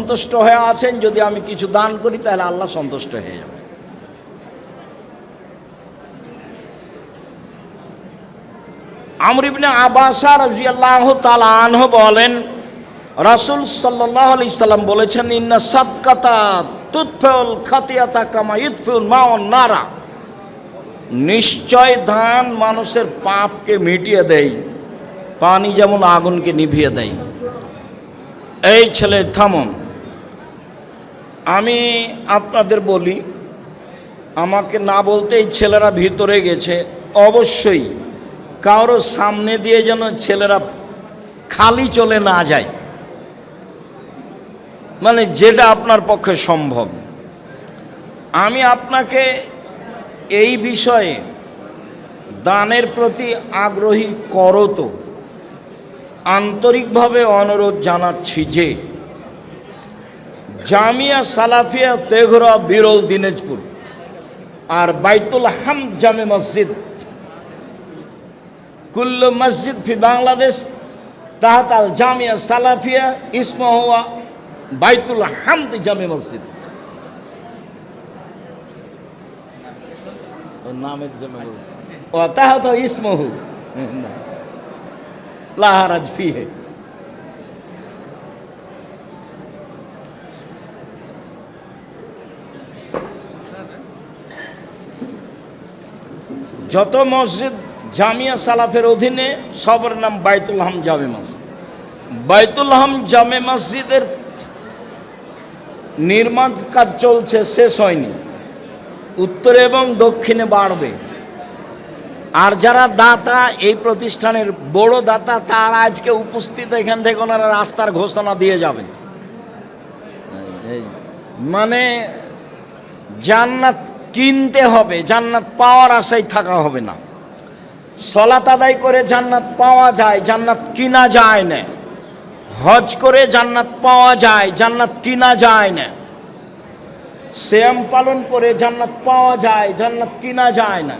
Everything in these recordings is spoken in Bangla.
সন্তুষ্ট হয়ে আছেন, যদি আমি কিছু দান করি তাহলে আল্লাহ সন্তুষ্ট হয়ে যাবে। আমর ইবনে আবাসা রাদিয়াল্লাহু তাআলা আনহু বলেন, রাসূল সাল্লাল্লাহু আলাইহি সাল্লাম বলেছেন, ইন্না সাদকাতা তুতফিউল খাতিয়াতা কামা ইতফিউল মাউন নারা। নিশ্চয় দান মানুষের পাপকে মিটিয়ে দেয়, পানি যেমন আগুনকে নিভিয়ে দেয়। এই ছেলে থামুন, আমি আপনাদের বলি, আমাকে না বলতেই ছেলেরা ভিতরে গেছে। অবশ্যই কারো সামনে দিয়ে যেন ছেলেরা খালি চলে না যায়, মানে যেটা আপনার পক্ষে সম্ভব। আমি আপনাকে এই বিষয়ে দানের প্রতি আগ্রহী করত আন্তরিকভাবে অনুরোধ জানাচ্ছি যে জামিয়া সালাফিয়া তেঘরা বিরল দিনাজপুর আর বাইতুল হামদ জামে মসজিদ, কুল্লু মসজিদ ফি বাংলাদেশ তাহাত আল জামিয়া সালাফিয়া ইসমা হুয়া বাইতুল হামদ জামে মসজিদ। নামের জন্য ও তাহাত ইসমহু লা হারাজ ফিহে। যত মসজিদ জামিয়া সালাফের অধীনে সবার নাম বাইতুল হাম জামে মসজিদ। বাইতুল হাম জামে মসজিদের নির্মাণ কাজ চলছে, শেষ হয়নি, উত্তরে এবং দক্ষিণে বাড়বে। আর যারা দাতা, এই প্রতিষ্ঠানের বড় দাতা, তারা আজকে উপস্থিত, এখান থেকে ওনারা রাস্তার ঘোষণা দিয়ে যাবেন। মানে জান্নাত কিনতে হবে, জান্নাত পাওয়ার আশায় থাকা হবে না। সলাত আদায় করে জান্নাত পাওয়া যায়, জান্নাত কিনা যায় না। হজ করে জান্নাত পাওয়া যায়, জান্নাত কিনা যায় না। সিয়াম পালন করে জান্নাত পাওয়া যায়, জান্নাত কিনা যায় না।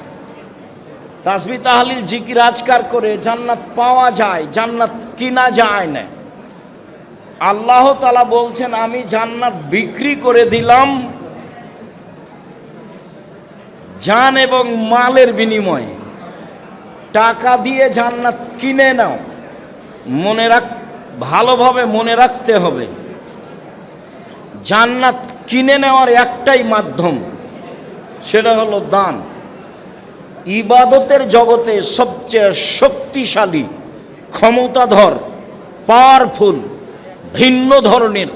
তাসবিহ তাহলিল জিকির আজকার করে জান্নাত পাওয়া যায়, জান্নাত কিনা যায় না। আল্লাহ তাআলা বলছেন, আমি জান্নাত বিক্রি করে দিলাম জান এবং মালের বিনিময়ে। টাকা দিয়ে জান্নাত কিনে নাও। ভালোভাবে মনে রাখতে হবে, জান্নাত কিনে নেওয়ার একটাই মাধ্যম, সেটা হলো দান। ইবাদতের জগতে সবচেয়ে শক্তিশালী, ক্ষমতাধর, পাওয়ারফুল, ভিন্ন ধরনের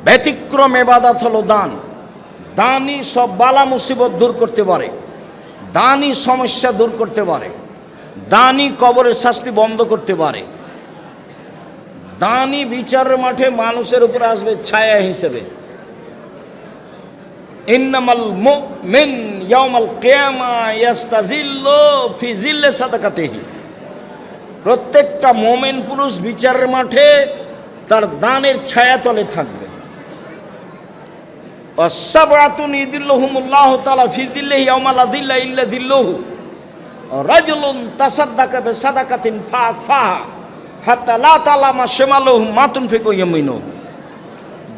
ব্যতিক্রম ইবাদত হলো দান। দানই সব বালা মুসিবত দূর করতে পারে, দানই সমস্যা দূর করতে পারে, দানই কবরের শাস্তি বন্ধ করতে পারে, দানই বিচারের মাঠে মানুষের উপর আসবে ছায়া হিসেবে। ইন্নামাল মুমিন ইয়াউমাল কিয়ামা ইয়াস্তাজিল্লু ফি জিল্লি সাদাকাতিহি। প্রত্যেকটা মুমিন পুরুষ বিচারের মাঠে তার দানের ছায়াতলে থাকবে। ওয়াসসাবআতুন ইযিল্লুহুমুল্লাহু তাআলা ফি জিল্লিহি ইয়াউমা লা যিল্লা ইল্লা যিল্লুহু। রাজুলুন তাসাদ্দাকা বিসাদাকাতিন ফাআফাহা হাত্তা লা তা'লামা শিমালুহু মা তুনফিকু ইয়ামিনুহু।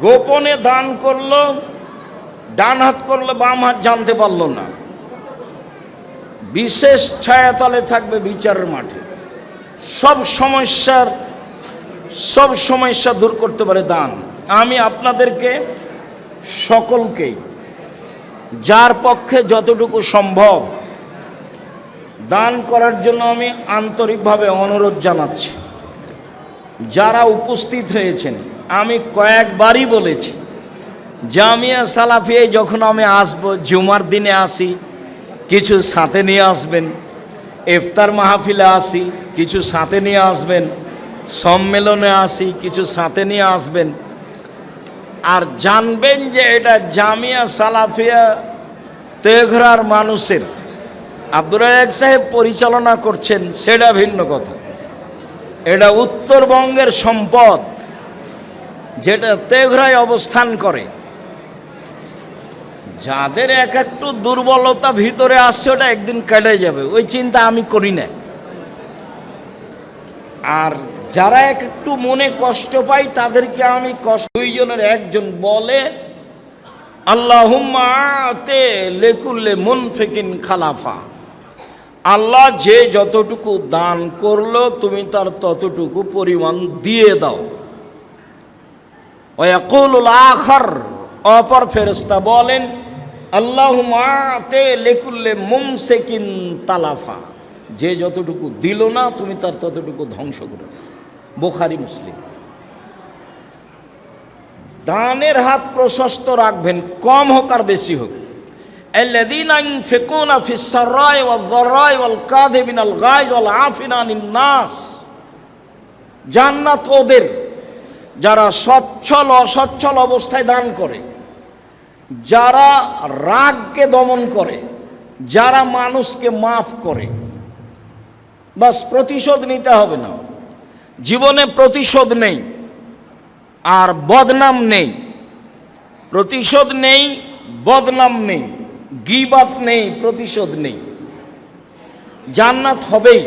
গোপনে দান করলো, ডান হাত করলে বাম হাত জানতে পারলো না। বিশেষ ছায়াতলে থাকবে বিচারের মাঠে। সব সমস্যা দূর করতে পারে দান। আমি আপনাদেরকে সকলকেই, যার পক্ষে যতটুকু সম্ভব, দান করার জন্য আমি আন্তরিকভাবে অনুরোধ জানাচ্ছি। যারা উপস্থিত হয়েছেন, আমি কয়েকবারই বলেছি, জামিয়া সালাফিয়ায় যখন আমি আসবো, জুমার দিনে আসি, কিছু সাথে নিয়ে আসবেন। ইফতার মাহফিলে আসি, কিছু সাথে নিয়ে আসবেন। সম্মেলনে আসি, কিছু সাথে নিয়ে আসবেন। আর জানবেন যে এটা জামিয়া সালাফিয়া তেঘরার মানুষের, আব্দুর রাজ্জাক সাহেব পরিচালনা করছেন, সেটা ভিন্ন কথা। এটা উত্তরবঙ্গের সম্পদ, যেটা তেঘরায় অবস্থান করে। যাদের একটু দুর্বলতা ভিতরে আসছে, ওটা একদিন কেটে যাবে, ওই চিন্তা আমি করি না। আর যারা একটু মনে কষ্ট পায় তাদেরকে আমি কষ্ট, দুইজনের একজন বলে আল্লাহুম্মা আতে লিকুল্লি মুনফিকিন খালাফা, আল্লাহ যে যতটুকু দান করলো তুমি তার ততটুকু পরিমাণ দিয়ে দাও। ওয়া ইয়াকুলুল আখার, অপর ফেরেশতা বলেন আল্লাহুম্মা আতে লিকুল্লি মুমসিকিন তালাফা, যে যতটুকু দিল না তুমি তার ততটুকু ধ্বংস করে দাও। বুখারী মুসলিম। দানের হাত প্রশস্ত রাখবেন, কম হোক আর বেশি হোক। আল্লাযীনা ইউনফিকুনা ফিস সাররাই ওয়াদ দাররাই ওয়াল কাযিবিনাল গায়জ ওয়াল আফিনা আনিন নাস, জান্নাত ওদের যারা সচ্ছল অসচ্ছল অবস্থায় দান করে, যারা রাগকে দমন করে, যারা মানুষকে মাফ করে। বাস প্রতিশোধ নিতে হবে না, জীবনে প্রতিশোধ নেই আর বদনাম নেই, প্রতিশোধ নেই, বদনাম নেই, গীবাত নেই, প্রতিশোধ নেই, জান্নাত হবেই।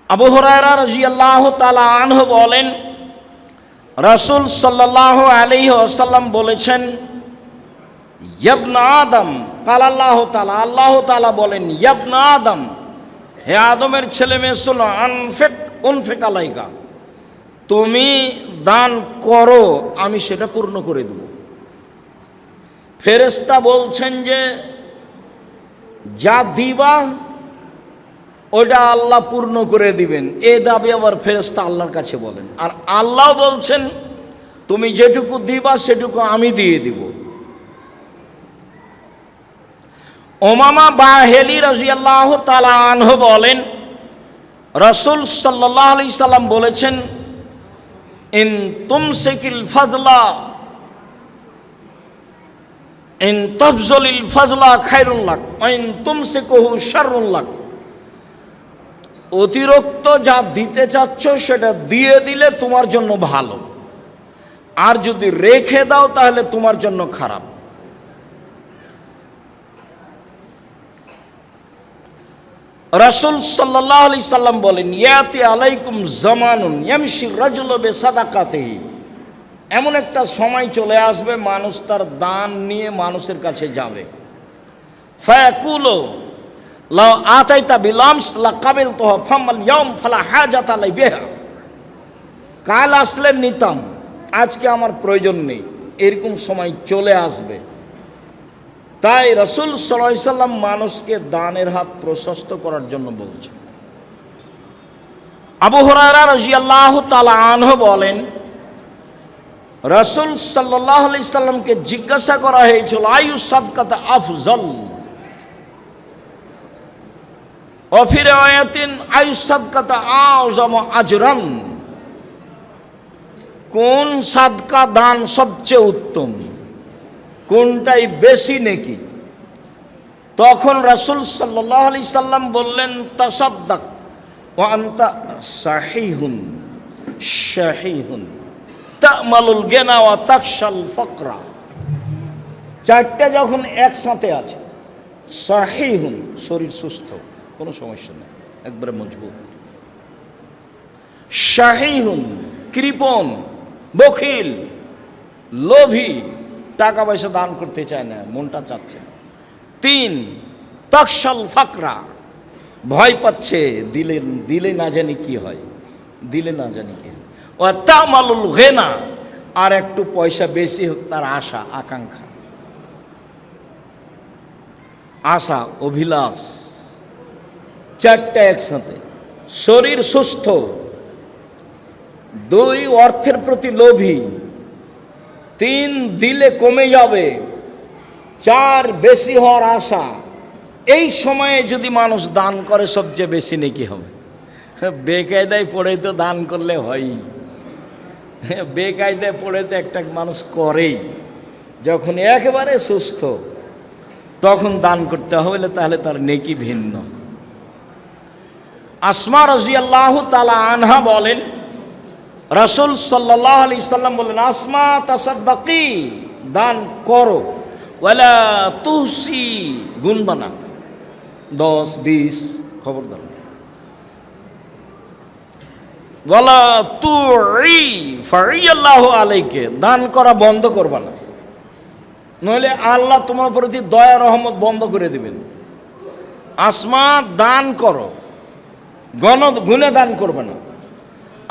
আবু হুরায়রা রাদিয়াল্লাহু তাআলা আনহু বলেন রাসূল সাল্লাল্লাহু আলাইহি ওয়াসাল্লাম বলেছেন ইবনে আদম, কাল আল্লাহু তাআলা, আল্লাহু তাআলা বলেন ইবনে আদম, হে আদমের ছেলে মেয়ে শোনো, আনফিক উনফিক আলাইকা, তুমি দান করো আমি সেটা পূর্ণ করে দেব। ফেরেশতা বলছেন যে যা দিবা ওটা আল্লাহ পূর্ণ করে দিবেন, এ দাবি আবার ফেরেশতা আল্লাহর কাছে বলেন। আর আল্লাহ বলছেন তুমি যেটুকু দিবা সেটুকু আমি দিয়ে দিব। উমামা বাহিলি রাদিয়াল্লাহু তাআলা আনহু বলেন রাসূল সাল্লাল্লাহু আলাইহি সাল্লাম বলেছেন ইন তুমসিকিল ফাজলা ইন তাবজুলিল ফাজলা খায়রুন লাক ওয়া ইন তুমসিকুহু শাররুন লাক, অতিরিক্ত যা দিতে চাচ্ছ সেটা দিয়ে দিলে তোমার জন্য ভালো, আর যদি রেখে দাও তাহলে তোমার জন্য খারাপ। রাসূল সাল্লাল্লাহু আলাইহি সাল্লাম বলেন ইয়াতি আলাইকুম জামানুন ইয়ামশি রাজুলু বিসাদাকাতিহি, এমন একটা সময় চলে আসবে মানুষ তার দান নিয়ে মানুষের কাছে যাবে। ফায়াকুলু লাউ আতাইতা বিলামস লাকাবিলতুহু ফামাল ইয়াউম ফালা হাজাতা লাই বিহা, কাল আসলে নিতাম, আজকে আমার প্রয়োজন নেই, এরকম সময় চলে আসবে। তাই রাসূল সাল্লাল্লাহু আলাইহি সাল্লাম মানুষকে দানের হাত প্রশস্ত করার জন্য বলছেন। আবু হুরায়রা রাদিয়াল্লাহু তাআলা আনহু বলেন রাসূল সাল্লাল্লাহু আলাইহি সাল্লামকে জিজ্ঞাসা করা হয়েছিল আয়ু সাদকাতা আফজল, ওয়া ফি রিওয়ায়াতিন আয়ু সাদকাতা আযম আজরান, কোন সাদকা দান সবচেয়ে উত্তম, কোনটাই বেশি নেকি? তখন রাসূল সাল্লাল্লাহু আলাইহি সাল্লাম বললেন তাসাদ্দাক ওয়া আনতা সাহিহুন শাহিহুন তা'মালুল গিনা ওয়া তাকশাল ফাকরা, চারটা যখন একসাথে আছে, সাহিহুন শরীর সুস্থ, কোনো সমস্যা নেই, একবারে মজবুত, শাহিহুন কৃপণ বখিল লোভী, টাকা পয়সা দান করতে চায় না, মনটা চাচ্ছে। 3 তাকশাল ফাকরা, ভয় পাচ্ছে, দিলে না জানি কি হয়, দিলে না জানি কি হয়। ও তা'মালুল গিনা, আর একটু পয়সা বেশি হোক তার আশা আকাঙ্ক্ষা, আশা অভিলাষ, চারটা একসাথে। শরীর সুস্থ, 2 অর্থের প্রতি লোভী, 3 দিলে কমে যাবে, 4 বেশি হওয়ার আশা। এই সময়ে যদি মানুষ দান করে সবচেয়ে বেশি নেকি হবে। বেকায়দায় পড়ে তো দান করলে হয়ই, বেকায়দায় পড়ে তো একটা মানুষ করেই, যখন একেবারে সুস্থ তখন দান করতে হবে, তাহলে তার নেকি ভিন্ন। আসমা রাদিয়াল্লাহু তাআলা আনহা বলেন রাসূল সাল্লাল্লাহু আলাইহি সাল্লাম বলেন আসমা তাসাদ্দাকি, দান করো, ওয়ালা তুহসি, গুনবা না, 10, 20, খবরদার। ওয়ালা তুই ফারিয়াল্লাহু আলাইকে, দান করা বন্ধ করবা না, নইলে আল্লাহ তোমার প্রতি দয়া রহমত বন্ধ করে দিবেন। আসমা দান করো, গুণে দান করবে না।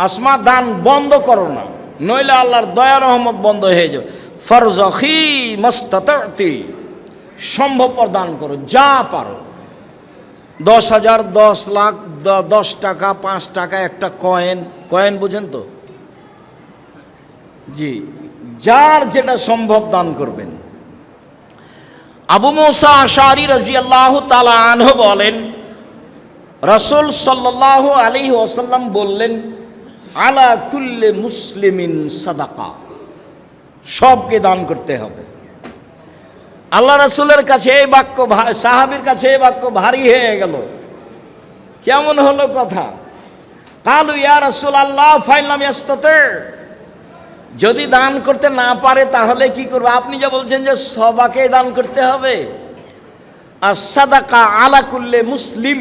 আসমা দান বন্ধ করো না, নইলে আল্লাহর দয়া রহমত বন্ধ হয়ে যাবে। ফরজখি মাস্তাতাতি, সম্ভবপর দান করো, যা পারো। 10,000, 10 লাখ, 10 টাকা, 5 টাকা, একটা কয়েন বুঝেন তো? জি, যার যেটা সম্ভব দান করবেন। আবু মুসা আশআরী রাদিয়াল্লাহু তাআলা আনহু বলেন, রাসূল সাল্লাল্লাহু আলাইহি ওয়াসাল্লাম বললেন, আলা কুল্লি মুসলিমিন সাদাকা, সবকে দান করতে হবে। আল্লাহ রাসূলের কাছে এই বাক্য, সাহাবীর কাছে এই বাক্য ভারী হয়ে গেল। কেমন হলো কথা? কালু ইয়া রাসূলুল্লাহ ফাইলাম ইয়াস্তাতি, যদি দান করতে না পারে তাহলে কি করবে? আপনি যে বলছেন যে সবাকে দান করতে হবে, আর সাদাকা আলা কুল্লি মুসলিম,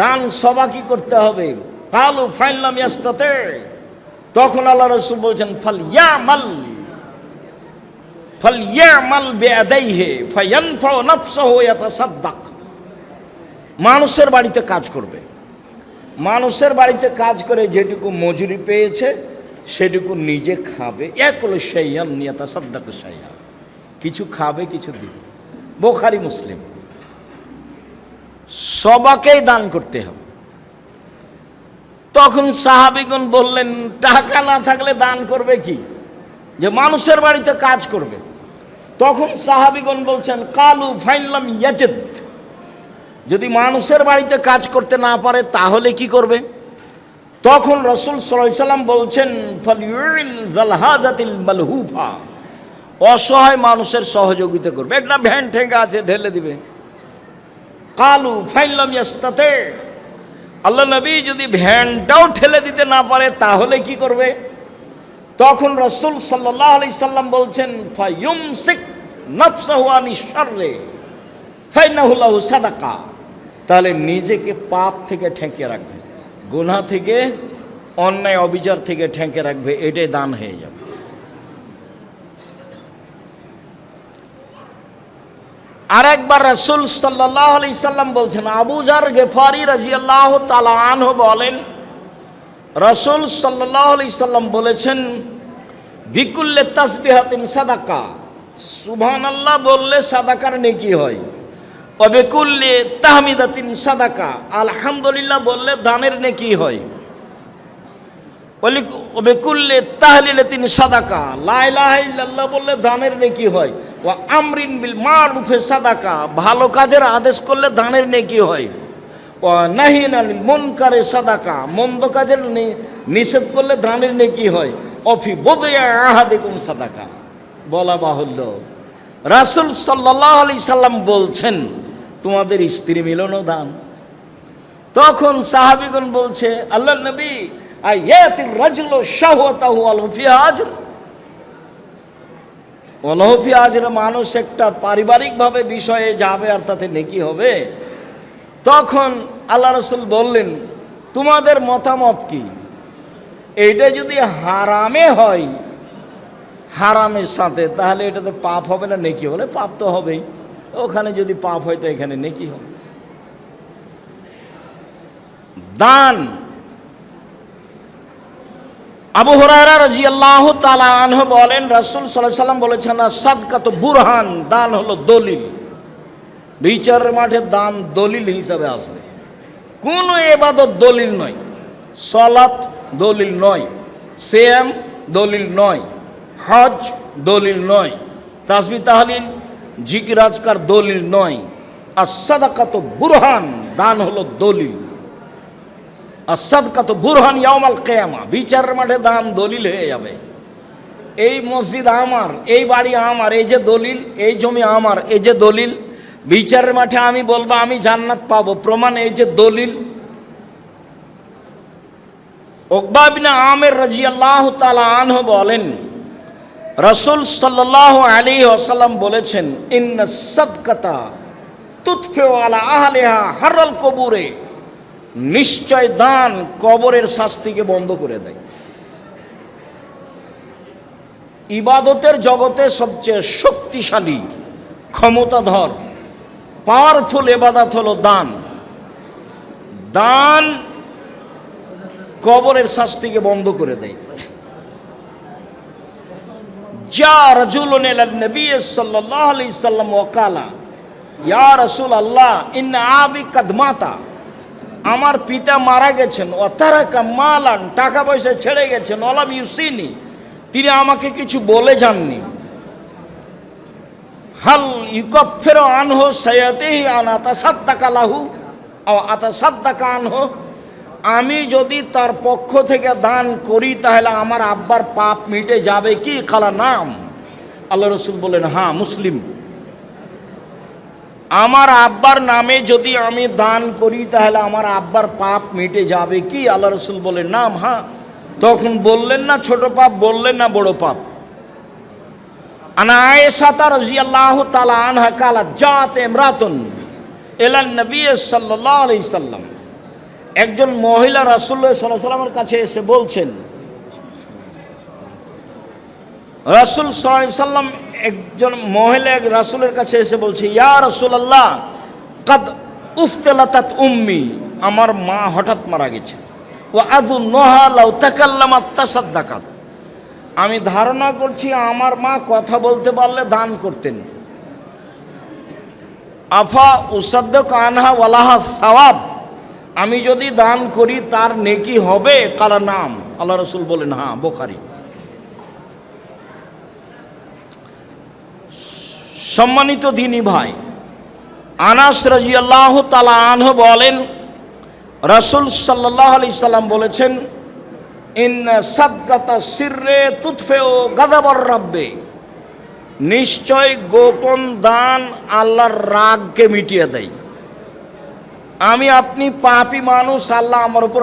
দান সবাকে করতে হবে। কালু ফাইলাম ইয়াস্তাতি, তখন আল্লাহ রাসূল বলছেন ফালইয়ামাল বিয়াদাইহি ফায়ানফাউ নাফসাহু ইয়াতাসাদ্দাক, মানুষের বাড়িতে কাজ করবে, মানুষের বাড়িতে কাজ করে যেটুকু মজুরি পেয়েছে সেটুকু নিজে খাবে। ইয়াকুলু শাইয়ান ইয়াতাসাদ্দাকু শাইয়া, কিছু খাবে কিছু দিবে। বুখারী মুসলিম। সবাকেই দান করতে হবে। তখন সাহাবীগণ বললেন, টাকা না থাকলে দান করবে কি? যে মানুষের বাড়িতে কাজ করবে। তখন সাহাবীগণ বলছেন, কালু ফাইনলাম ইয়াজিদ, যদি মানুষের বাড়িতে কাজ করতে না পারে তাহলে কি করবে? তখন রাসূল সাল্লাল্লাহু আলাইহি সাল্লাম বলছেন, ফালইউইন যাল হাজাতিল মালহুফা, অসহায় মানুষের সহযোগিতা করবে। একটা ভ্যান ঠেঙ্গা আছে, ঢেলে দিবে। কালু ফাইনলাম ইয়াস্তাতি, আল্লাহ নবী যদি ভ্যানটাও ঠেলে দিতে না পারে তাহলে কি করবে? তখন রাসূল সাল্লাল্লাহু আলাইহি সাল্লাম বলছেন, ফায়ুমসিক নাফসাহু আনিশ শাররি ফাইন্নাহু লাহু সাদাকা, তাহলে নিজেকে পাপ থেকে ঠেকে রাখবে, গুনাহ থেকে, অন্যায় অবিচার থেকে ঠেকে রাখবে, এটাই দান হয়ে যাবে। আরেকবার রাসূল সাল্লাল্লাহু আলাইহি সাল্লাম বলছেন, আবু যার গিফারি রাদিয়াল্লাহু তাআলা আনহু বলেন, রাসূল সাল্লাল্লাহু আলাইহি সাল্লাম বলেছেন, বিকুল্লি তাসবিহাতিন সাদাকা, সুবহানাল্লাহ বললে সাদাকার নেকি হয়। ও বিকুল্লি তাহমিদাতিন সাদাকা, আলহামদুলিল্লাহ বললে দানের নেকি হয়। ও বিকুল্লি তাহলিলাতিন সাদাকা, লা ইলাহা ইল্লাল্লাহ বললে দানের নেকি হয়। ও আমরিন বিল মারুফে সাদাকা, ভালো কাজের আদেশ করলে দানের নেকি হয়। ও নাহিন আনিল মুনকারে সাদাকা, মন্দ কাজের নিষেধ করলে দানের নেকি হয়। অফি বদয়া আহাদিকুম সাদাকা, বলা বাহুল্য রাসূল সাল্লাল্লাহু আলাইহি সাল্লাম বলছেন, তোমাদের স্ত্রী মিলনও দান। তখন সাহাবীগণ বলছে, আল্লাহর নবী, আয়াতির রাজুলু শাহওয়াতাহু ওয়ালাহু ফি আজর, ওয়ালাহু ফি আজর, মানুষ একটা পারিবারিকভাবে বিষয়ে যাবে আর তাতে নেকি হবে। তখন আল্লাহ রাসূল বললেন, তোমাদের মতামত কি? এইটা যদি হারামে হয়, হারামের সাথে, তাহলে এটাতে পাপ হবে না নেকি হবে? পাপ তো হবেই। ওখানে যদি পাপ হয় তো এখানে নেকি হবে। দান। আবু হুরায়রা রাদিয়াল্লাহু তাআলা আনহু বলেন, রাসূল সাল্লাল্লাহু আলাইহি সাল্লাম বলেছেন, সাদকাতু বুরহান, দান হলো দলিল। বিচারের মাঠে দান দলিল হিসাবে আসবে। কোন ইবাদত দলিল নয়, সালাত দলিল নয়, সিয়াম দলিল নয়, হজ দলিল নয়, তাসবিহ তাহলিল জিকির আজকার দলিল নয়। as-সাদাকাতু বুরহান, দান হলো দলিল। as-সাদকাতু বুরহান ইয়াউমাল কিয়ামা, বিচারের মাঠে দান দলিল হয়ে যাবে। এই মসজিদ আমার, এই বাড়ি আমার, এই যে দলিল, এই জমি আমার, এই যে দলিল। বিচারের মাঠে আমি বলবো আমি জান্নাত পাবো, প্রমাণ এই যে দলিল। উকবা বিন আমির রাদিয়াল্লাহু তাআলা আনহু বলেন, রাসূল সাল্লাল্লাহু আলাইহি ওয়াসাল্লাম বলেছেন, ইন্নাস সাদকাতা তুতফিউ আলা আহলিহা হাররাল কবুরে, নিশ্চয় দান কবরের শাস্তিকে বন্ধ করে দেয়। ইবাদতের জগতে সবচেয়ে শক্তিশালী, ক্ষমতাধর, পাওয়ারফুল ইবাদত হলো দান। দান কবরের শাস্তিকে বন্ধ করে দেয়। যা রাজুলুন ইলা নবী সাল্লাল্লাহু আলাইহি সাল্লাম ওয়া ক্বালা ইয়া রাসূলুল্লাহ ইন্না আবি কাদ মাতা, আমার পিতা মারা গেছেন, ও তারাকা মালান, টাকা পয়সা ছেড়ে গেছেন, ওয়ালাম ইউসিনি, তিনি আমাকে কিছু বলে যাননি। হাল ইউকাফিরু আনহু সাইয়্যাতিহি আন আতাসাদ্দাকা লাহু আও আতাসাদ্দাকা আনহু, আমি যদি তার পক্ষ থেকে দান করি তাহলে আমার আব্বার পাপ মিটে যাবে কি? কালা নাম। আল্লাহ রসুল বলেন হ্যাঁ। মুসলিম, আমার আব্বার নামে যদি আমি দান করি তাহলে আমার আব্বার পাপ মিটে যাবে কি? আল্লাহ রসুল বলেন নাম, হ্যাঁ। তখন বললেন না ছোট পাপ, বললেন না বড় পাপ। আনা আয়েশা রাদিয়াল্লাহু তাআলা আনহা ক্বালাত জাআত ইমরাতুন ইলা নবী সাল্লাল্লাহু আলাইহি সাল্লাম, একজন মহিলা রাসূলুল্লাহ সাল্লাল্লাহু আলাইহি সাল্লামের কাছে এসে বলছেন, রাসূল সাল্লাল্লাহু আলাইহি সাল্লাম, একজন মহিলা রাসূলের কাছে এসে বলছে, ইয়া রাসূলুল্লাহ কাদ উফতালাতাত উম্মি, আমার মা হঠাৎ মারা গেছে, ওয়া আযুন্নুহা লাউ তাকাল্লামাত তাসাদ্দাকাত, আমি ধারণা করছি আমার মা কথা বলতে পারলে দান করতেন। আফা উসাদ্দাক আনহা ওয়ালাহা সাওয়াব, আমি যদি দান করি তার নেকি হবে? কালা নাম। আল্লাহ রসুল বলেন হ্যাঁ। বুখারী। সম্মানিত দিনী ভাই, আনাস রাদিয়াল্লাহু তাআলা আনহু বলেন, রাসূল সাল্লাল্লাহু আলাইহি সাল্লাম বলেছেন, ইন্না সাদকাতা সিররে তুতফিউ গাযাবার রাব্বে, নিশ্চয় গোপন দান আল্লাহর রাগকে মিটিয়ে দেয়। আমি আপনি পাপী মানুষ, আল্লাহ আমার উপর